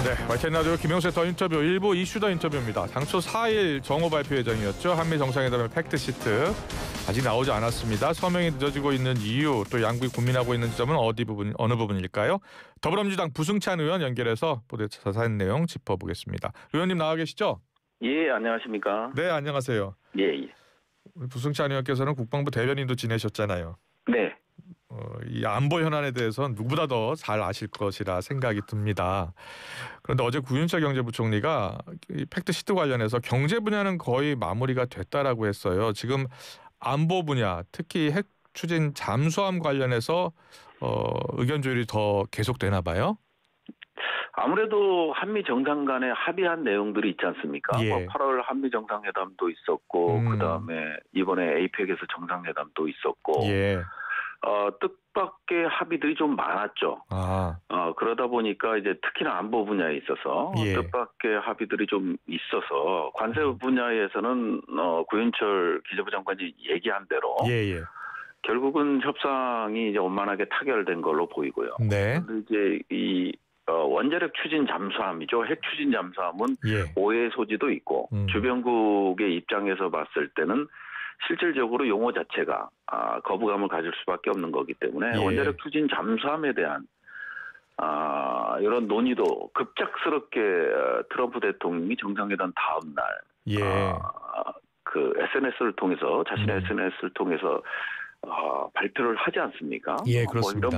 네, YTN 라디오 김영수의 더 인터뷰 1부 이슈 더 인터뷰입니다. 당초 4일 정오 발표 예정이었죠. 한미 정상회담의 팩트시트 아직 나오지 않았습니다. 서명이 늦어지고 있는 이유, 또 양국이 고민하고 있는 점은 어느 부분일까요? 더불어민주당 부승찬 의원 연결해서 보도 자세한 내용 짚어보겠습니다. 의원님 나와 계시죠? 예, 안녕하십니까? 네, 안녕하세요. 예. 우리 부승찬 의원께서는 국방부 대변인도 지내셨잖아요. 네. 이 안보 현안에 대해서 누구보다 더 잘 아실 것이라 생각이 듭니다. 그런데 어제 구윤철 경제부총리가 이 팩트시트 관련해서 경제 분야는 거의 마무리가 됐다라고 했어요. 지금 안보 분야, 특히 핵 추진 잠수함 관련해서 의견 조율이 더 계속되나 봐요. 아무래도 한미 정상 간에 합의한 내용들이 있지 않습니까? 예. 8월 한미 정상회담도 있었고 그다음에 이번에 에이펙에서 정상회담도 있었고 예. 뜻밖의 합의들이 좀 많았죠. 그러다 보니까 이제 특히나 안보 분야에 있어서 예. 뜻밖의 합의들이 좀 있어서 관세 분야에서는 구윤철 기재부 장관이 얘기한 대로 예. 결국은 협상이 이제 원만하게 타결된 걸로 보이고요. 네. 그런데 이제 이 원자력 추진 잠수함이죠. 핵 추진 잠수함은 예. 오해 소지도 있고 주변국의 입장에서 봤을 때는 실질적으로 용어 자체가 거부감을 가질 수밖에 없는 거기 때문에 예. 원자력 추진 잠수함에 대한 이런 논의도 급작스럽게 트럼프 대통령이 정상회담 다음 날 예. 그 SNS를 통해서 자신의 SNS를 통해서 발표를 하지 않습니까? 예, 그렇습니다.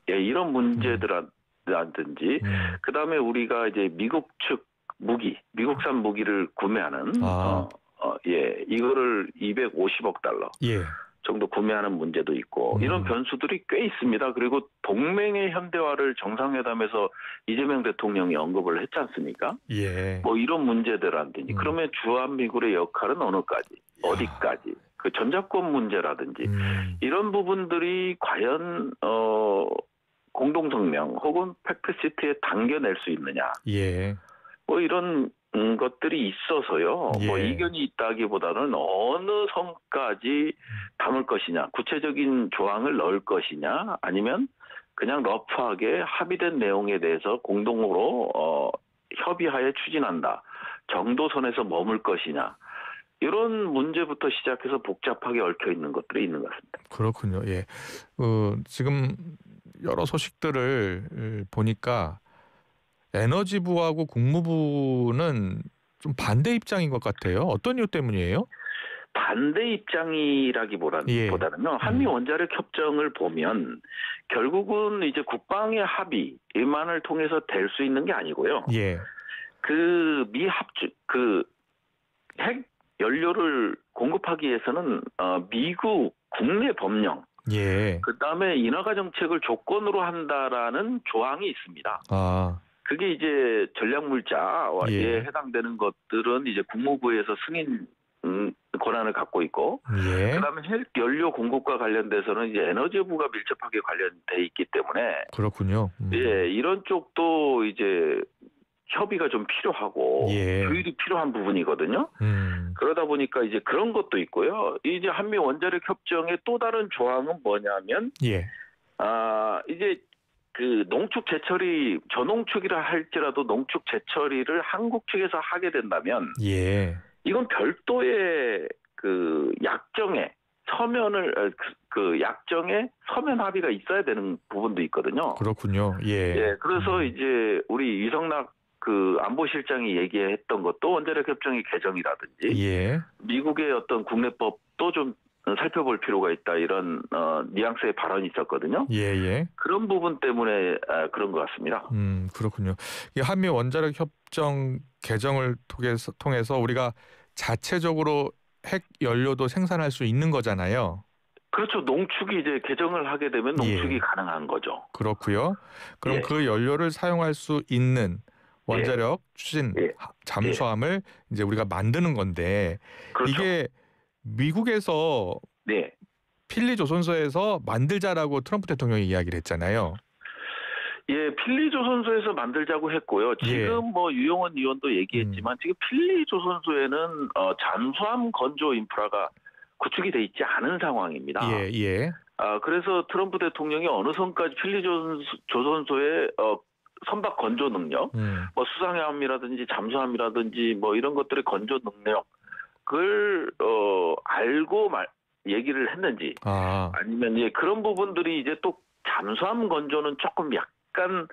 이런 문제들이라든지 그다음에 우리가 이제 미국 측 무기, 미국산 무기를 구매하는 이거를 250억 달러 예. 정도 구매하는 문제도 있고 이런 변수들이 꽤 있습니다. 그리고 동맹의 현대화를 정상회담에서 이재명 대통령이 언급을 했지 않습니까? 예. 뭐 이런 문제들이라든지 그러면 주한미군의 역할은 어디까지 그 전작권 문제라든지 이런 부분들이 과연 공동성명 혹은 팩트시트에 담겨낼 수 있느냐 예. 뭐 이런 것들이 있어서요. 예. 뭐 이견이 있다기보다는 어느 선까지 담을 것이냐, 구체적인 조항을 넣을 것이냐, 아니면 그냥 러프하게 합의된 내용에 대해서 공동으로 협의하에 추진한다 정도 선에서 머물 것이냐, 이런 문제부터 시작해서 복잡하게 얽혀 있는 것들이 있는 것 같습니다. 그렇군요. 예. 지금 여러 소식들을 보니까 에너지부하고 국무부는 좀 반대 입장인 것 같아요. 어떤 이유 때문이에요? 반대 입장이라기보다는요. 한미 원자력 협정을 보면 결국은 이제 국방의 합의만을 통해서 될 수 있는 게 아니고요. 예. 그 핵 연료를 공급하기 위해서는 미국 국내 법령, 예. 그다음에 인허가 정책을 조건으로 한다라는 조항이 있습니다. 그게 이제 전략물자에 해당되는 것들은 이제 국무부에서 승인 권한을 갖고 있고, 그다음에 핵 연료 공급과 관련돼서는 이제 에너지부가 밀접하게 관련돼 있기 때문에 그렇군요. 예, 이런 쪽도 이제 협의가 좀 필요하고 조율이 필요한 부분이거든요. 그러다 보니까 이제 그런 것도 있고요. 이제 한미 원자력 협정의 또 다른 조항은 뭐냐면, 이제 그 농축 재처리 저농축이라 할지라도 농축 재처리를 한국 측에서 하게 된다면, 이건 별도의 그 약정에 약정에 서면 합의가 있어야 되는 부분도 있거든요. 그렇군요. 예. 그래서 이제 우리 이성락 그 안보실장이 얘기했던 것도 원자력 협정의 개정이라든지 미국의 어떤 국내법도 좀 살펴볼 필요가 있다, 이런 뉘앙스의 발언이 있었거든요. 그런 부분 때문에 그런 것 같습니다. 그렇군요. 이 한미 원자력 협정 개정을 통해서 우리가 자체적으로 핵 연료도 생산할 수 있는 거잖아요. 그렇죠. 농축이 이제 개정을 하게 되면 농축이 가능한 거죠. 그렇고요. 그럼 그 연료를 사용할 수 있는 원자력 추진 잠수함을 이제 우리가 만드는 건데, 이게 미국에서 필리 조선소에서 만들자라고 트럼프 대통령이 이야기를 했잖아요. 예, 필리 조선소에서 만들자고 했고요. 지금 뭐 유영원 의원도 얘기했지만 지금 필리 조선소에는 잠수함 건조 인프라가 구축이 돼 있지 않은 상황입니다. 그래서 트럼프 대통령이 어느 선까지 필리 조선소에 선박 건조 능력, 뭐 수상함이라든지 잠수함이라든지 뭐 이런 것들의 건조 능력을 알고 얘기를 했는지, 아니면 이제 그런 부분들이 이제 또 잠수함 건조는 조금 약간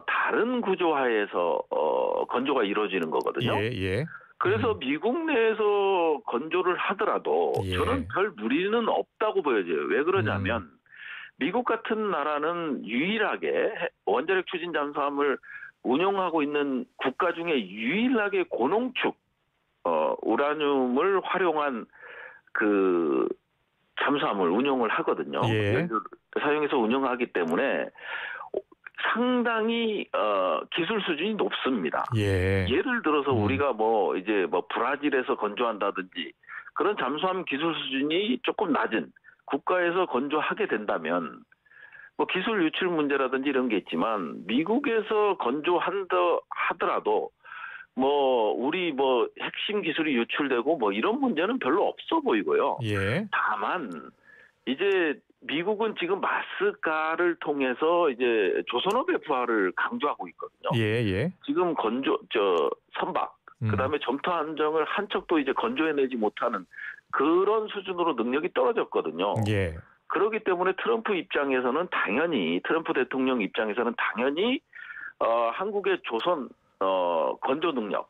다른 구조하에서 건조가 이루어지는 거거든요. 예. 그래서 미국 내에서 건조를 하더라도 저는 별 무리는 없다고 보여져요. 왜 그러냐면 미국 같은 나라는 유일하게 원자력 추진 잠수함을 운용하고 있는 국가 중에 유일하게 고농축 우라늄을 활용한 그 잠수함을 운용을 하거든요. 연료를 사용해서 운영하기 때문에 상당히 기술 수준이 높습니다. 예를 들어서 우리가 뭐 이제 뭐 브라질에서 건조한다든지 그런 잠수함 기술 수준이 조금 낮은 국가에서 건조하게 된다면 뭐 기술 유출 문제라든지 이런 게 있지만 미국에서 건조한다 하더라도 뭐 우리 뭐 핵심 기술이 유출되고 뭐 이런 문제는 별로 없어 보이고요. 다만 이제 미국은 지금 마스가를 통해서 이제 조선업의 부활을 강조하고 있거든요. 지금 선박, 그다음에 점토 함정을 한 척도 이제 건조해내지 못하는 그런 수준으로 능력이 떨어졌거든요. 그렇기 때문에 트럼프 대통령 입장에서는 당연히 한국의 조선 건조 능력,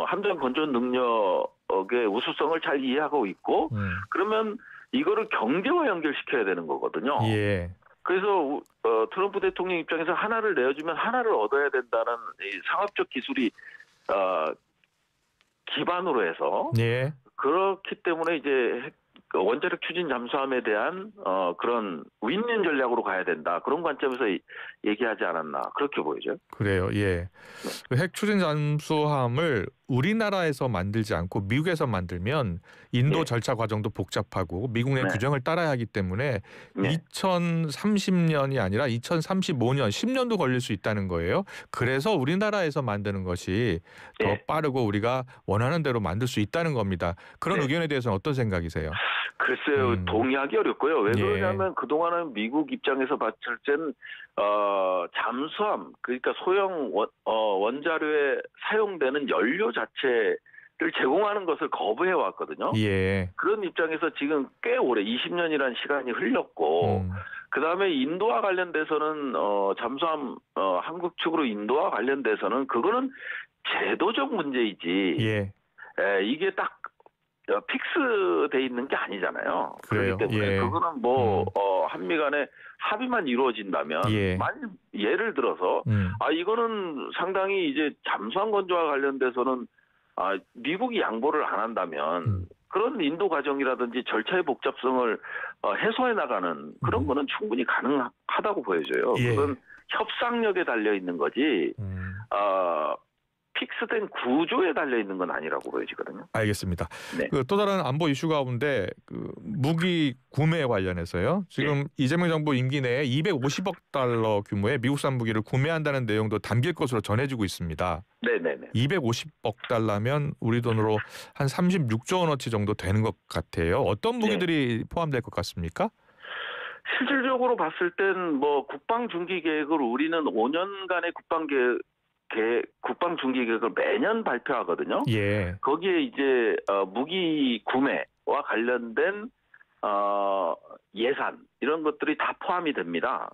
함정 건조 능력의 우수성을 잘 이해하고 있고, 그러면 이거를 경제와 연결시켜야 되는 거거든요. 그래서 트럼프 대통령 입장에서 하나를 내어주면 하나를 얻어야 된다는 이 상업적 기술이 기반으로 해서 그렇기 때문에 이제 원자력 추진 잠수함에 대한 그런 윈윈 전략으로 가야 된다. 그런 관점에서 얘기하지 않았나 그렇게 보이죠. 그래요. 그 핵 추진 잠수함을 우리나라에서 만들지 않고 미국에서 만들면 인도 절차 과정도 복잡하고 미국 내 규정을 따라야 하기 때문에 2030년이 아니라 2035년, 10년도 걸릴 수 있다는 거예요. 그래서 우리나라에서 만드는 것이 더 빠르고 우리가 원하는 대로 만들 수 있다는 겁니다. 그런 의견에 대해서는 어떤 생각이세요? 글쎄요. 동의하기 어렵고요. 왜 그러냐면 그동안은 미국 입장에서 봤을 땐 잠수함, 그러니까 소형 원자로에 사용되는 연료 자체를 제공하는 것을 거부해 왔거든요. 그런 입장에서 지금 꽤 오래 20년이라는 시간이 흘렸고 그다음에 인도와 관련돼서는 잠수함 한국 측으로 인도와 관련돼서는 그거는 제도적 문제이지 이게 딱 픽스돼 있는 게 아니잖아요. 그렇기 때문에 그거는 뭐 한미 간에 합의만 이루어진다면 만일 예를 들어서 이거는 상당히 이제 잠수함 건조와 관련돼서는 미국이 양보를 안 한다면 그런 인도 과정이라든지 절차의 복잡성을 해소해 나가는 그런 거는 충분히 가능하다고 보여져요. 그건 협상력에 달려 있는 거지 픽스된 구조에 달려 있는 건 아니라고 보여지거든요. 알겠습니다. 또 다른 안보 이슈 가운데 무기 구매 관련해서요. 지금 이재명 정부 임기 내에 250억 달러 규모의 미국산 무기를 구매한다는 내용도 담길 것으로 전해지고 있습니다. 250억 달러면 우리 돈으로 한 36조 원어치 정도 되는 것 같아요. 어떤 무기들이 포함될 것 같습니까? 실질적으로 봤을 땐 뭐 국방 중기 계획을 우리는 5년간의 국방 중기 계획을 매년 발표하거든요. 거기에 이제 무기 구매와 관련된 예산 이런 것들이 다 포함이 됩니다.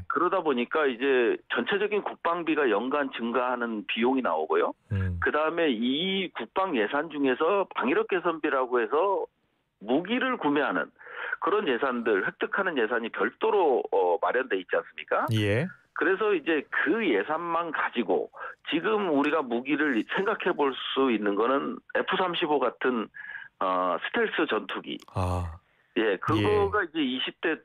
그러다 보니까 이제 전체적인 국방비가 연간 증가하는 비용이 나오고요. 그다음에 이 국방 예산 중에서 방위력 개선비라고 해서 무기를 구매하는 그런 예산들 획득하는 예산이 별도로 마련돼 있지 않습니까? 그래서 이제 그 예산만 가지고 지금 우리가 무기를 생각해 볼 수 있는 거는 F-35 같은 스텔스 전투기. 그거가 이제 20대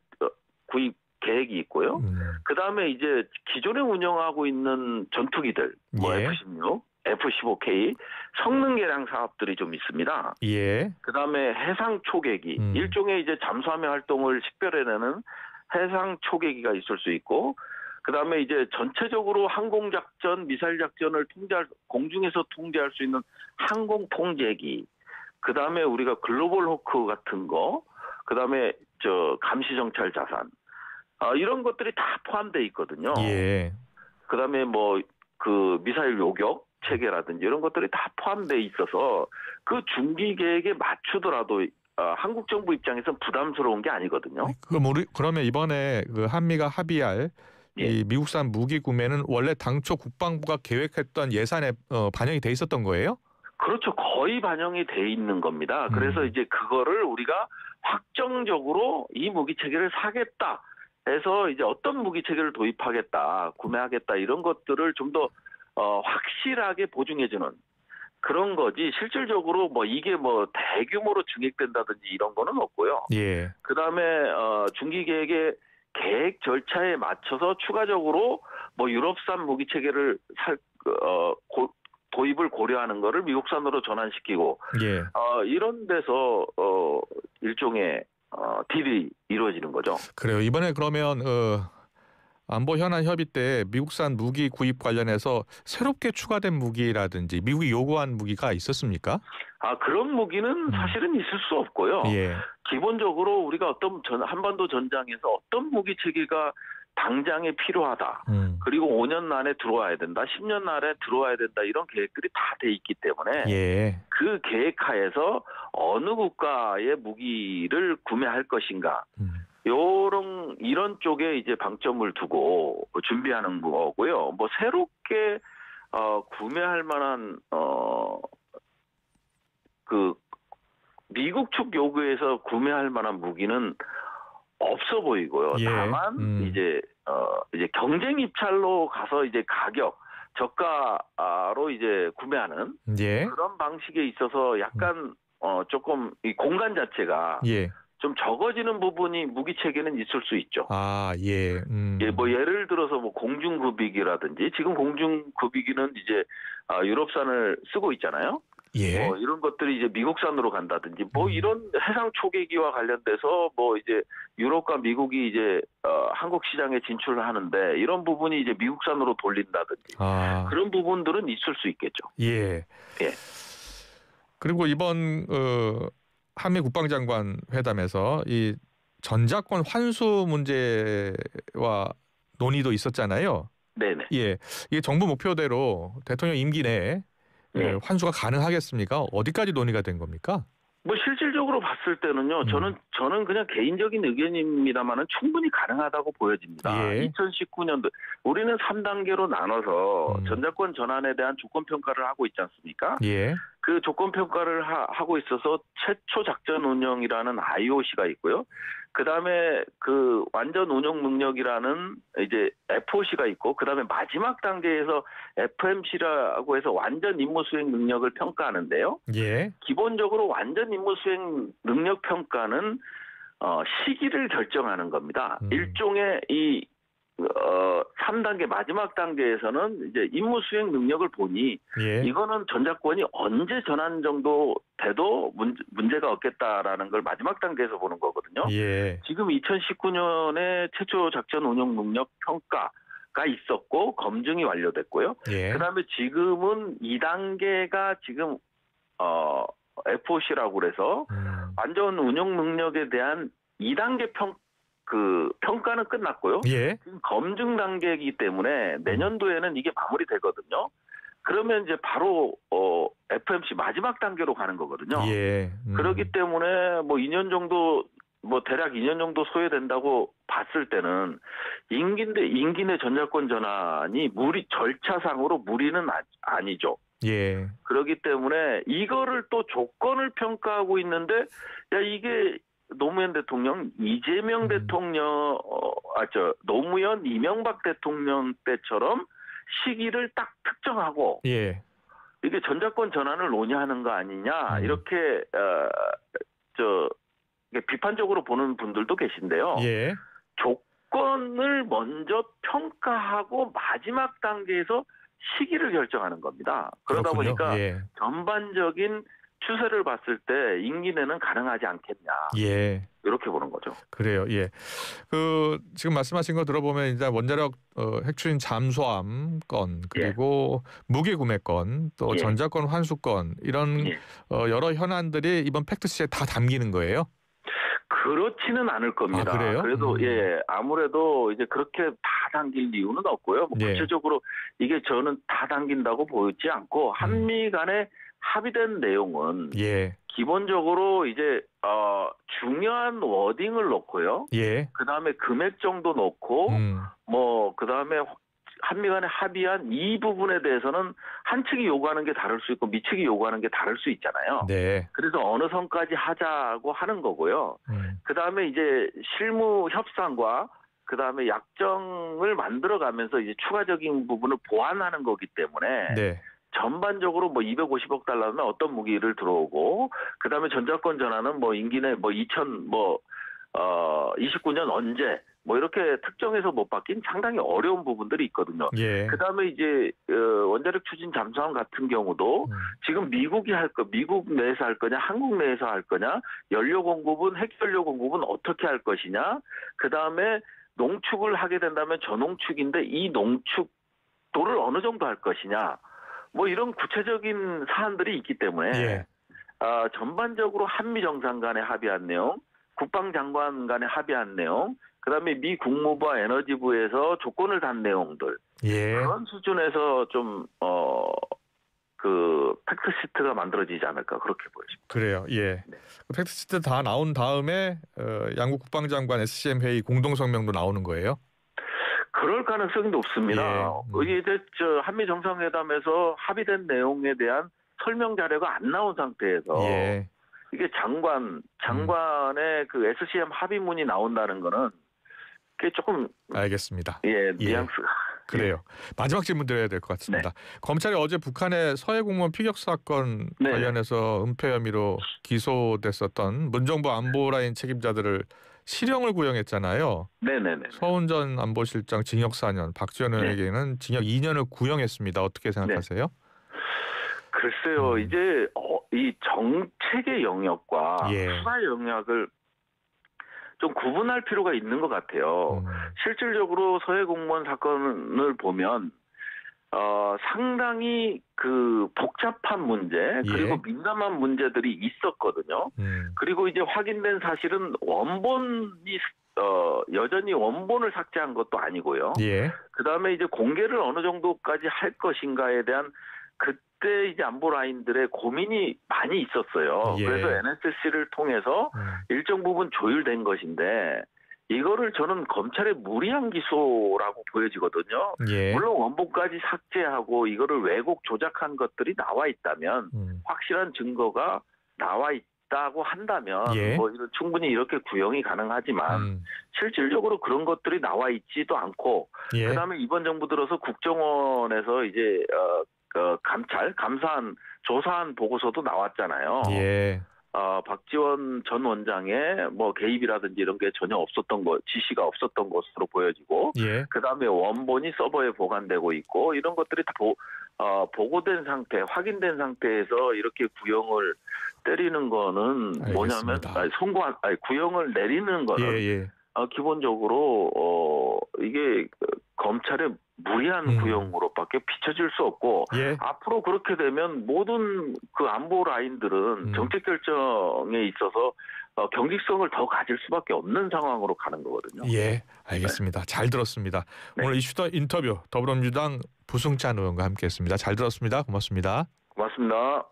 구입 계획이 있고요. 그다음에 이제 기존에 운영하고 있는 전투기들, 뭐 F-16, F-15K 성능 개량 사업들이 좀 있습니다. 그다음에 해상 초계기, 일종의 이제 잠수함의 활동을 식별해내는 해상 초계기가 있을 수 있고, 그다음에 이제 전체적으로 항공 작전, 미사일 작전을 공중에서 통제할 수 있는 항공 통제기. 그다음에 우리가 글로벌 호크 같은 거, 그다음에 감시 정찰 자산. 이런 것들이 다 포함되어 있거든요. 그다음에 뭐 그 미사일 요격 체계라든지 이런 것들이 다 포함돼 있어서 그 중기 계획에 맞추더라도 한국 정부 입장에서는 부담스러운 게 아니거든요. 그러면 이번에 그 한미가 합의할 예. 이 미국산 무기 구매는 원래 당초 국방부가 계획했던 예산에 반영이 돼 있었던 거예요? 그렇죠. 거의 반영이 돼 있는 겁니다. 그래서 이제 그거를 우리가 확정적으로 이 무기 체계를 사겠다 해서 이제 어떤 무기 체계를 도입하겠다, 구매하겠다 이런 것들을 좀 더 확실하게 보증해주는 그런 거지. 실질적으로 뭐 이게 뭐 대규모로 증액된다든지 이런 거는 없고요. 예. 그다음에 중기 계획의 계획 절차에 맞춰서 추가적으로 뭐 유럽산 무기 체계를 도입을 고려하는 거를 미국산으로 전환시키고 예. 이런 데서 일종의 딜이 이루어지는 거죠. 그래요. 이번에 그러면 안보 현안 협의 때 미국산 무기 구입 관련해서 새롭게 추가된 무기라든지 미국이 요구한 무기가 있었습니까? 그런 무기는 사실은 있을 수 없고요. 예. 기본적으로 우리가 어떤 한반도 전장에서 어떤 무기 체계가 당장에 필요하다. 그리고 5년 안에 들어와야 된다. 10년 안에 들어와야 된다. 이런 계획들이 다 돼 있기 때문에 예. 그 계획하에서 어느 국가의 무기를 구매할 것인가. 이런 쪽에 이제 방점을 두고 준비하는 거고요. 뭐 새롭게 구매할 만한 그 미국 측 요구에서 구매할 만한 무기는 없어 보이고요. 예. 다만 이제 경쟁 입찰로 가서 이제 가격 저가로 이제 구매하는 예. 그런 방식에 있어서 약간 조금 이 공간 자체가 예. 좀 적어지는 부분이 무기 체계는 있을 수 있죠. 예. 예, 뭐 예를 들어서 뭐 공중급이기라든지 지금 공중급이기는 이제 유럽산을 쓰고 있잖아요. 예. 뭐 이런 것들이 이제 미국산으로 간다든지 뭐 이런 해상 초계기와 관련돼서 뭐 이제 유럽과 미국이 이제 한국 시장에 진출을 하는데 이런 부분이 이제 미국산으로 돌린다든지 그런 부분들은 있을 수 있겠죠. 예. 예. 그리고 이번 한미 국방장관 회담에서 이 전자권 환수 문제와 논의도 있었잖아요. 네네. 예, 이게 정부 목표대로 대통령 임기 내에 환수가 가능하겠습니까? 어디까지 논의가 된 겁니까? 뭐 실질적으로 봤을 때는요. 저는 그냥 개인적인 의견입니다만은 충분히 가능하다고 보여집니다. 예. 2019년도 우리는 3단계로 나눠서 전자권 전환에 대한 조건 평가를 하고 있지 않습니까? 예. 그 조건 평가를 하고 있어서 최초 작전 운영이라는 IOC가 있고요. 그다음에 그 완전 운영 능력이라는 이제 FOC가 있고 그다음에 마지막 단계에서 FMC라고 해서 완전 임무 수행 능력을 평가하는데요. 예. 기본적으로 완전 임무 수행 능력 평가는 시기를 결정하는 겁니다. 일종의 이 3단계 마지막 단계에서는 이제 임무 수행 능력을 보니 이거는 전자권이 언제 전환 정도 돼도 문제가 없겠다라는 걸 마지막 단계에서 보는 거거든요. 지금 2019년에 최초 작전 운영 능력 평가가 있었고 검증이 완료됐고요. 그다음에 지금은 2단계가 지금 FOC라고 그래서 완전 운영 능력에 대한 2단계 평가는 끝났고요. 지금 검증 단계이기 때문에 내년도에는 이게 마무리되거든요. 그러면 이제 바로 FMC 마지막 단계로 가는 거거든요. 그렇기 때문에 뭐 2년 정도 뭐 대략 2년 정도 소요된다고 봤을 때는 임기 내 전자권 전환이 절차상으로 무리는 아니죠. 그렇기 때문에 이거를 또 조건을 평가하고 있는데 야 이게 노무현 대통령, 이재명 대통령, 노무현, 이명박 대통령 때처럼 시기를 딱 특정하고 이게 전자권 전환을 논의하는 거 아니냐 이렇게 비판적으로 보는 분들도 계신데요. 조건을 먼저 평가하고 마지막 단계에서 시기를 결정하는 겁니다. 그러다 그렇군요. 보니까 전반적인 추세를 봤을 때 임기 내는 가능하지 않겠냐. 이렇게 보는 거죠. 그래요. 그 지금 말씀하신 거 들어보면 이제 원자력 핵추진 잠수함 건 그리고 무기 구매 건 또 전자권 환수 건 이런 여러 현안들이 이번 팩트시트에 다 담기는 거예요. 그렇지는 않을 겁니다. 아, 그래요? 그래도 예, 아무래도 이제 그렇게 다 당길 이유는 없고요. 뭐 예. 구체적으로 이게 저는 다 당긴다고 보이지 않고 한미 간에 합의된 내용은 예. 기본적으로 이제 중요한 워딩을 놓고요. 예. 그다음에 금액 정도 놓고 뭐 그다음에 한미 간에 합의한 이 부분에 대해서는 한 측이 요구하는 게 다를 수 있고 미측이 요구하는 게 다를 수 있잖아요. 네. 그래서 어느 선까지 하자고 하는 거고요. 그다음에 이제 실무 협상과 그다음에 약정을 만들어가면서 이제 추가적인 부분을 보완하는 거기 때문에 네. 전반적으로 뭐 250억 달러면 어떤 무기를 들어오고 그다음에 전자권 전환은 뭐 임기 내 뭐 29년 언제 뭐 이렇게 특정해서 못 받긴 상당히 어려운 부분들이 있거든요. 예. 그다음에 이제 원자력 추진 잠수함 같은 경우도 지금 미국 내에서 할 거냐, 한국 내에서 할 거냐, 연료 공급은 핵연료 공급은 어떻게 할 것이냐, 그다음에 농축을 하게 된다면 저농축인데 이 농축도를 어느 정도 할 것이냐, 뭐 이런 구체적인 사안들이 있기 때문에 예. 전반적으로 한미 정상 간에 합의한 내용, 국방장관 간에 합의한 내용, 그다음에 미 국무부와 에너지부에서 조건을 단 내용들 예. 그런 수준에서 좀 그 팩트시트가 만들어지지 않을까 그렇게 보여집니다. 그래요. 예. 네. 팩트시트 다 나온 다음에 양국 국방장관 SCM 회의 공동 성명도 나오는 거예요? 그럴 가능성이 높습니다. 이게 이제 한미 정상회담에서 합의된 내용에 대한 설명 자료가 안 나온 상태에서 예. 이게 장관의 그 SCM 합의문이 나온다는 거는 그게 조금 알겠습니다. 예, 뉘앙스가 그래요. 마지막 질문 드려야 될 것 같습니다. 네. 검찰이 어제 북한의 서해 공무원 피격 사건 네. 관련해서 은폐 혐의로 기소됐었던 문정부 안보라인 책임자들을 실형을 구형했잖아요. 네네네. 서훈 전 안보실장 징역 4년, 박지원 의원에게는 징역 2년을 구형했습니다. 어떻게 생각하세요? 글쎄요. 이제 이 정책의 영역과 예. 수사 영역을 좀 구분할 필요가 있는 것 같아요. 실질적으로 서해 공무원 사건을 보면 상당히 그 복잡한 문제 그리고 민감한 문제들이 있었거든요. 그리고 이제 확인된 사실은 원본이 여전히 원본을 삭제한 것도 아니고요. 예. 그다음에 이제 공개를 어느 정도까지 할 것인가에 대한 그때 이제 안보 라인들의 고민이 많이 있었어요. 예. 그래서 NSC를 통해서 일정 부분 조율된 것인데 이거를 저는 검찰의 무리한 기소라고 보여지거든요. 예. 물론 원본까지 삭제하고 이거를 왜곡 조작한 것들이 나와 있다면 확실한 증거가 나와 있다고 한다면 뭐 충분히 이렇게 구형이 가능하지만 실질적으로 그런 것들이 나와 있지도 않고 그다음에 이번 정부 들어서 국정원에서 이제 조사한 보고서도 나왔잖아요. 예. 박지원 전 원장의 뭐 개입이라든지 이런 게 전혀 없었던 지시가 없었던 것으로 보여지고, 그다음에 원본이 서버에 보관되고 있고 이런 것들이 다 보고된 상태, 확인된 상태에서 이렇게 구형을 때리는 거는 뭐냐면 구형을 내리는 거는 기본적으로 이게 검찰의 무리한 구형으로밖에 비춰질 수 없고 앞으로 그렇게 되면 모든 그 안보 라인들은 정책 결정에 있어서 경직성을 더 가질 수밖에 없는 상황으로 가는 거거든요. 예, 알겠습니다. 잘 들었습니다. 오늘 이슈더 인터뷰 더불어민주당 부승찬 의원과 함께했습니다. 잘 들었습니다. 고맙습니다. 고맙습니다.